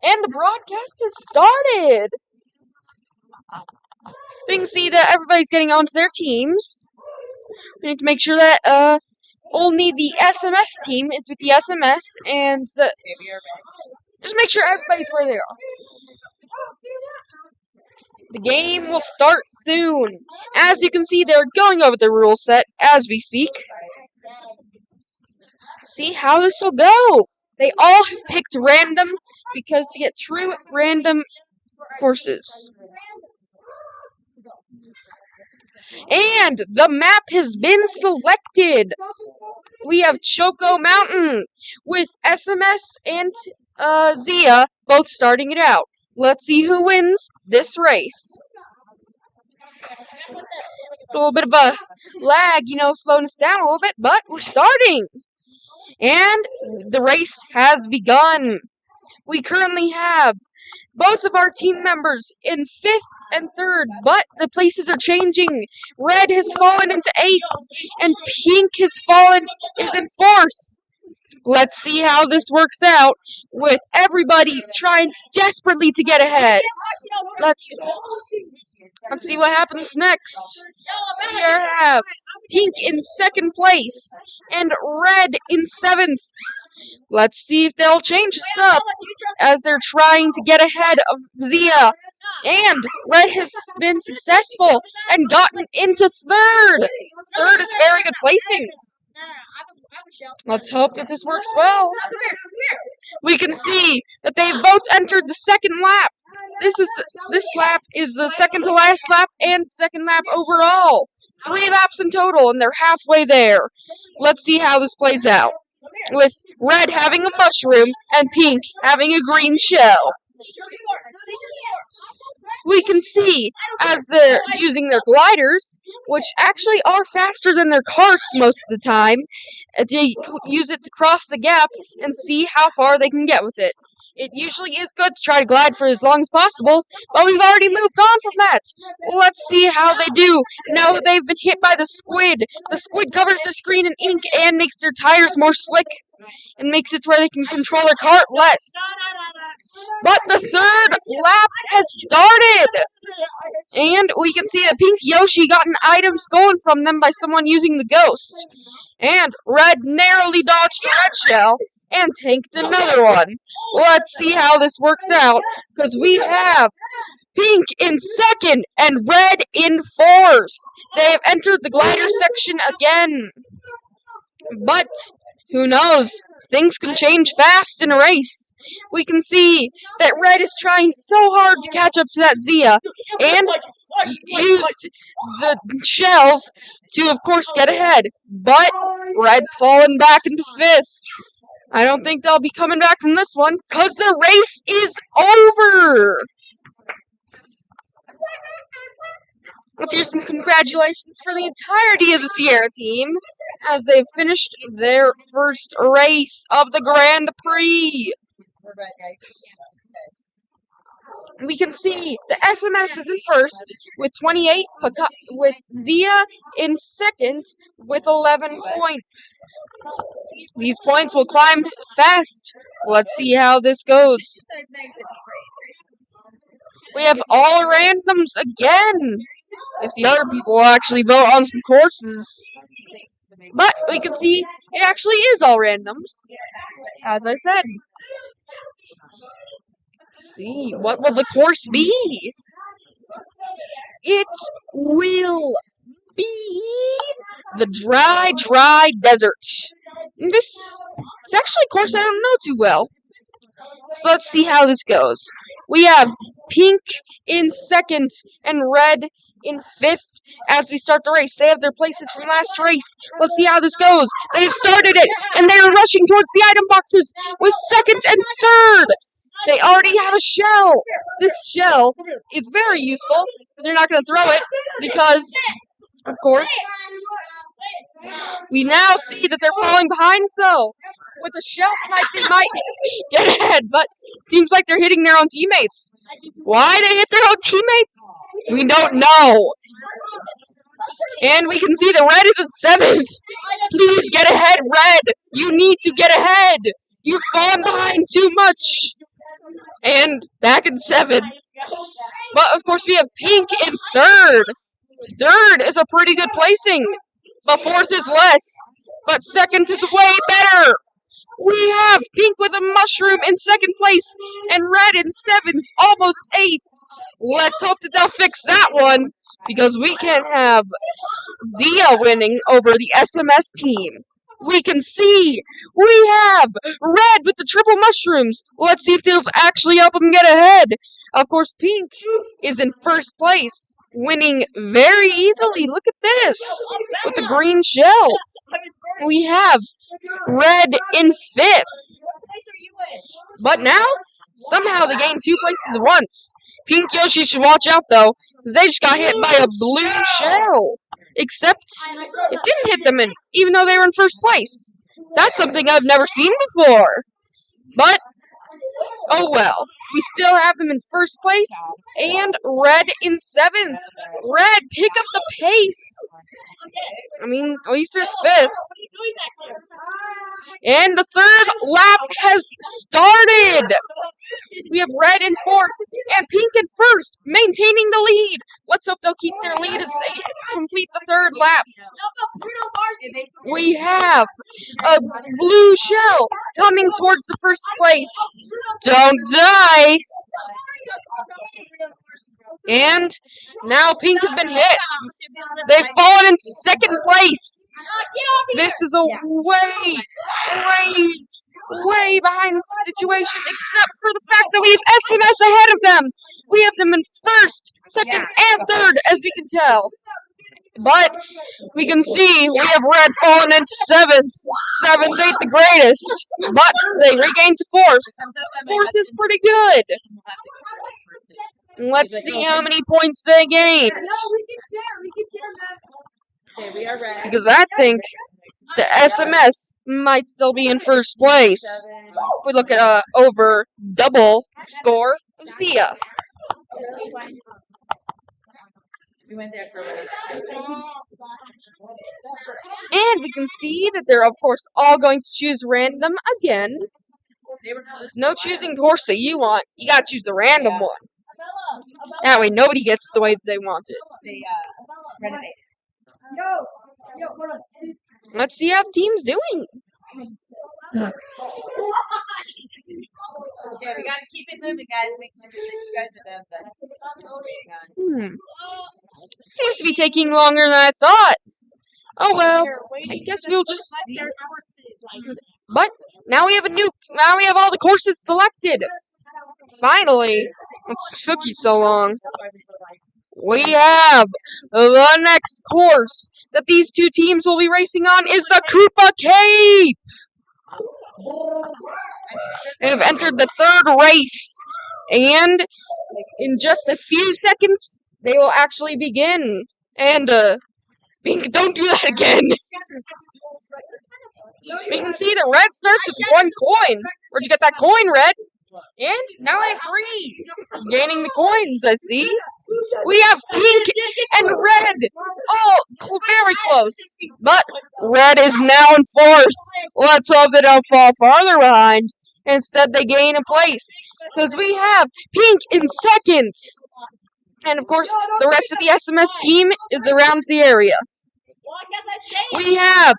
And the broadcast has started. We can see that everybody's getting onto their teams. We need to make sure that only the SMS team is with the SMS, and just make sure everybody's where they are. The game will start soon. As you can see, they're going over the rule set as we speak. See how this will go. They all have picked random because to get true random courses. And the map has been selected. We have Choco Mountain with SMS and Zia both starting it out. Let's see who wins this race. A little bit of a lag, slowing us down a little bit, but we're starting. And the race has begun. We currently have both of our team members in 5th and 3rd, but the places are changing. Red has fallen into 8th, and Pink is in 4th. Let's see how this works out with everybody trying desperately to get ahead. Let's see what happens next. We have Pink in 2nd place and Red in 7th. Let's see if they'll change this up as they're trying to get ahead of Zia. And Red has been successful and gotten into 3rd. 3rd is very good placing. Let's hope that this works well. We can see that they've both entered the 2nd lap. This lap is the 2nd to last lap and 2nd lap overall. 3 laps in total, and they're halfway there. Let's see how this plays out, with Red having a mushroom and Pink having a green shell. We can see as they're using their gliders, which actually are faster than their karts most of the time, they use it to cross the gap and see how far they can get with it. It usually is good to try to glide for as long as possible, but we've already moved on from that. Let's see how they do. Now that they've been hit by the squid covers the screen in ink and makes their tires more slick and makes it to where they can control their kart less. But the 3rd lap has started! And we can see that Pink Yoshi got an item stolen from them by someone using the ghost. And Red narrowly dodged a red shell and tanked another one. Let's see how this works out, because we have Pink in 2nd and Red in 4th. They have entered the glider section again. But who knows? Things can change fast in a race. We can see that Red is trying so hard to catch up to that Zia and used the shells to, of course, get ahead. But Red's fallen back into 5th. I don't think they'll be coming back from this one because the race is over. Let's hear some congratulations for the entirety of the Sierra team as they've finished their first race of the Grand Prix. We can see the SMS is in 1st with 28, with Zia in 2nd with 11 points. These points will climb fast. Let's see how this goes. We have all randoms again. If the other people will actually vote on some courses. But we can see it actually is all randoms, as I said. Let's see, what will the course be? It will be the dry desert. It's actually a course I don't know too well. So let's see how this goes. We have Pink in 2nd and Red in 5th as we start the race. They have their places from last race. Let's see how this goes. They've started it, and they are rushing towards the item boxes with 2nd and 3rd. They already have a shell. This shell is very useful, but they're not going to throw it because, of course, we now see that they're falling behind, though. With a shell snipe, they might get ahead, but seems like they're hitting their own teammates. Why they hit their own teammates? We don't know. And we can see the Red is in 7th. Please get ahead, Red. You need to get ahead. You've fallen behind too much. And back in 7th. But, of course, we have Pink in 3rd. 3rd is a pretty good placing. But 4th is less. But 2nd is way better. We have Pink with a mushroom in 2nd place. And Red in 7th, almost 8th. Let's hope that they'll fix that one. Because we can't have Zia winning over the SMS team. We can see we have Red with the triple mushrooms. Let's see if they'll actually help him get ahead. Of course, Pink is in 1st place, winning very easily. Look at this, with the green shell. We have Red in 5th. But now, somehow they gained 2 places at once. Pink Yoshi should watch out, though, because they just got hit by a blue shell. Except, it didn't hit them, even though they were in 1st place. That's something I've never seen before. But, oh well. We still have them in 1st place, and Red in 7th. Red, pick up the pace. I mean, at least there's 5th. And the 3rd lap has started. We have Red in 4th and Pink in 1st, maintaining the lead. Let's hope they'll keep their lead as they complete the 3rd lap. We have a blue shell coming towards the 1st place. Don't die. And now Pink has been hit. They've fallen into 2nd place. This is a way behind situation, except for the fact that we have SMS ahead of them. We have them in 1st, 2nd, and 3rd, as we can tell. But we can see we have Red fallen into 7th. 7th ain't the greatest, but they regained to 4th. 4th is pretty good. Let's see how many points they gained. Because I think the SMS might still be in 1st place. If we look at over double score of Zia. And we can see that they're, of course, all going to choose random again. There's no choosing the horse that you want. You gotta choose the random one. That way, nobody gets it the way they want it. Let's see how the team's doing. Yeah, we gotta keep it moving, guys. Make sure that you guys are them. Seems to be taking longer than I thought. Oh well, I guess we'll just see. But now we have all the courses selected. Finally, it took you so long. We have the next course that these two teams will be racing on is the Koopa Cape. They have entered the 3rd race, and in just a few seconds, they will actually begin. And, Pink, don't do that again. We can see that Red starts with 1 coin. Where'd you get that coin, Red? And now I have 3. Gaining the coins, I see. We have Pink and Red all very close. But Red is now in 4th. Let's hope they don't fall farther behind. Instead, they gain a place. Because we have Pink in 2nd. And, of course, the rest of the SMS team is around the area. We have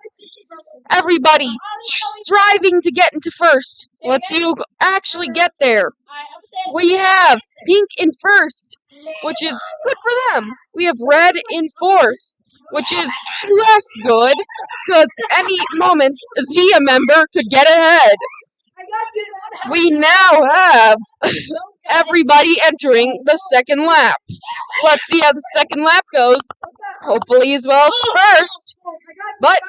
everybody striving to get into 1st. Let's see who actually get there. We have Pink in 1st, which is good for them. We have Red in 4th, which is less good, because any moment a Zia member could get ahead. We now have everybody entering the 2nd lap. Let's see how the 2nd lap goes. Hopefully as well as the 1st. But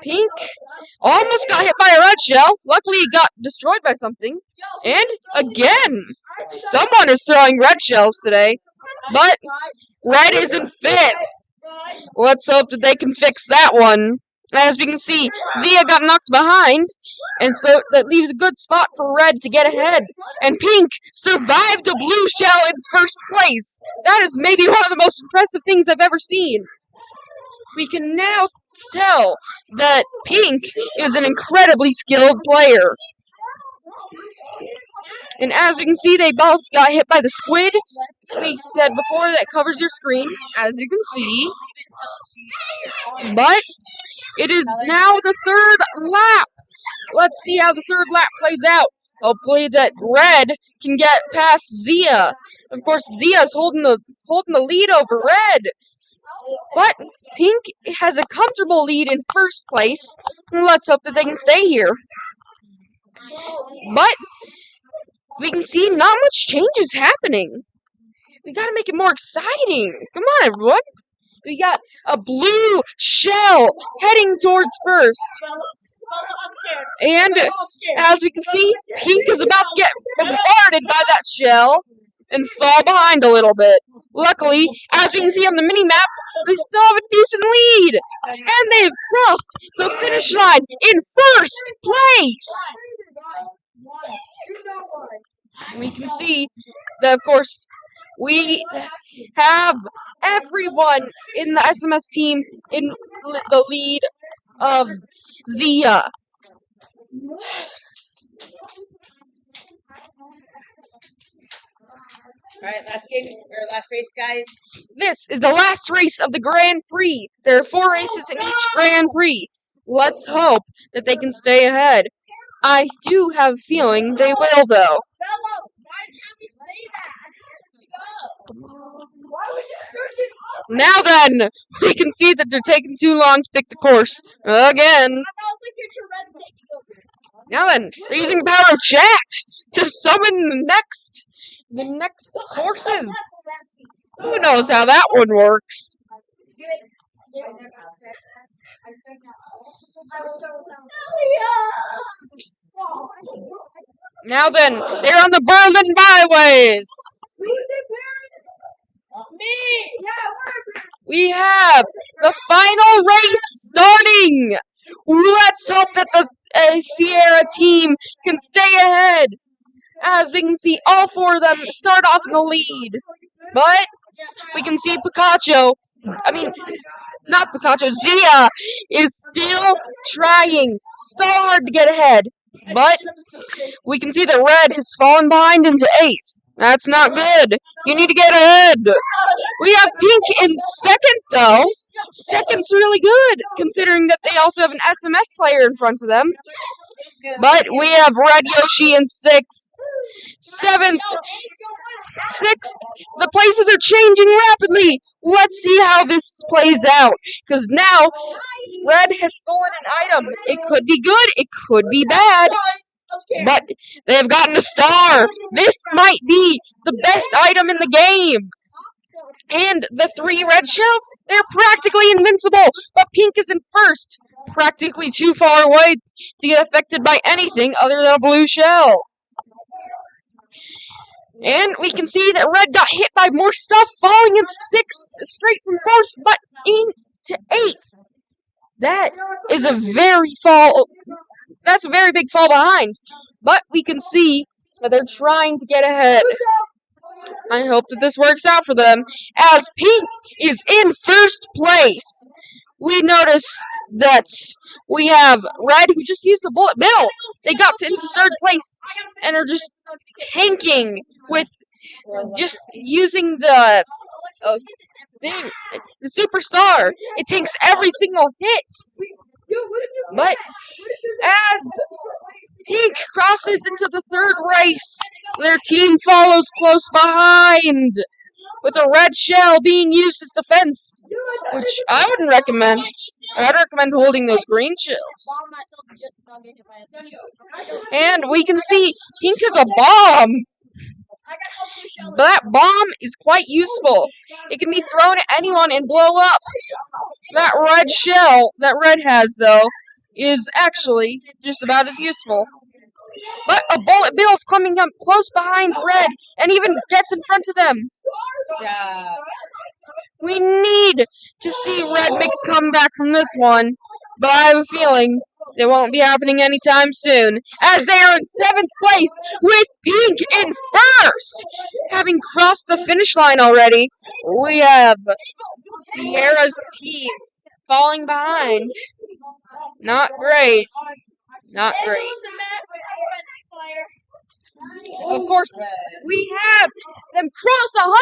Pink almost got hit by a red shell. Luckily it got destroyed by something. And again, someone is throwing red shells today. But Red is in 5th. Let's hope that they can fix that one. As we can see, Zia got knocked behind, and so that leaves a good spot for Red to get ahead. And Pink survived a blue shell in 1st place. That is maybe one of the most impressive things I've ever seen. We can now tell that Pink is an incredibly skilled player. And as we can see, they both got hit by the squid. We said before that covers your screen, as you can see. But it is now the third lap. Let's see how the third lap plays out. Hopefully that Red can get past Zia. Of course, Zia's holding the lead over Red. But Pink has a comfortable lead in first place. Let's hope that they can stay here. But we can see not much change is happening. We gotta make it more exciting. Come on, everyone. We got a blue shell heading towards first. And as we can see, Pink is about to get bombarded by that shell and fall behind a little bit. Luckily, as we can see on the mini-map, they still have a decent lead. And they've crossed the finish line in first place. We can see that, of course, we have everyone in the SMS team in the lead of Zia. Alright, last race, guys. This is the last race of the Grand Prix. There are 4 races in each Grand Prix. Let's hope that they can stay ahead. I do have a feeling they will, though. Now then, we can see that they're taking too long to pick the course again. Now then, they're using the power of chat to summon the next courses. Who knows how that one works? Now then, they're on the Berlin byways. We have the final race starting. Let's hope that the Sierra team can stay ahead. As we can see, all 4 of them start off in the lead. But we can see Zia is still trying so hard to get ahead. But we can see that Red has fallen behind into 8th. That's not good. You need to get ahead. We have Pink in 2nd, though. 2nd's really good, considering that they also have an SMS player in front of them. But we have Red Yoshi in 6th. 7th. 6th. The places are changing rapidly. Let's see how this plays out. Because now, Red has stolen an item. It could be good. It could be bad. But they have gotten a star. This might be the best item in the game. And the 3 red shells, they're practically invincible. But Pink is in first. Practically too far away to get affected by anything other than a blue shell. And we can see that Red got hit by more stuff, falling in 6th, straight from 1st, but into 8th. That is that's a very big fall behind. But we can see that they're trying to get ahead. I hope that this works out for them. As Pink is in first place, we notice that we have Red, who just used the bullet bill. They got into 3rd place and are just tanking with just using the superstar. It takes every single hit. But as Pink crosses into the 3rd race, their team follows close behind, with a red shell being used as defense, which I wouldn't recommend. I'd recommend holding those green shells. And we can see Pink has a bomb. That bomb is quite useful. It can be thrown at anyone and blow up. That red shell that Red has, though, is actually just about as useful. But a bullet bill is coming up close behind Red and even gets in front of them. We need to see Red make a comeback from this one, but I have a feeling it won't be happening anytime soon, as they are in 7th place with Pink in first. Having crossed the finish line already, we have Sierra's team falling behind. Not great. Not great. Of course, we have them cross 100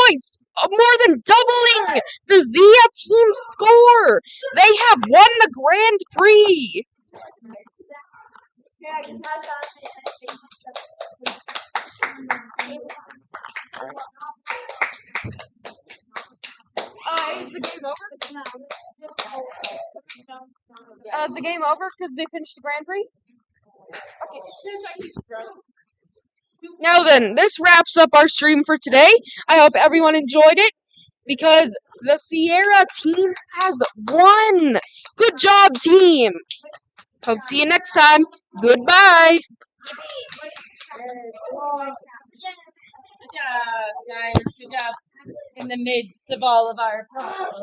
points, more than doubling the Zia team score. They have won the Grand Prix. Is the game over? Is the game over because they finished the Grand Prix? Okay. Now then, this wraps up our stream for today. I hope everyone enjoyed it because the Sierra team has won. Good job, team. Hope to see you next time. Goodbye. Good job, guys. Good job in the midst of all of our problems.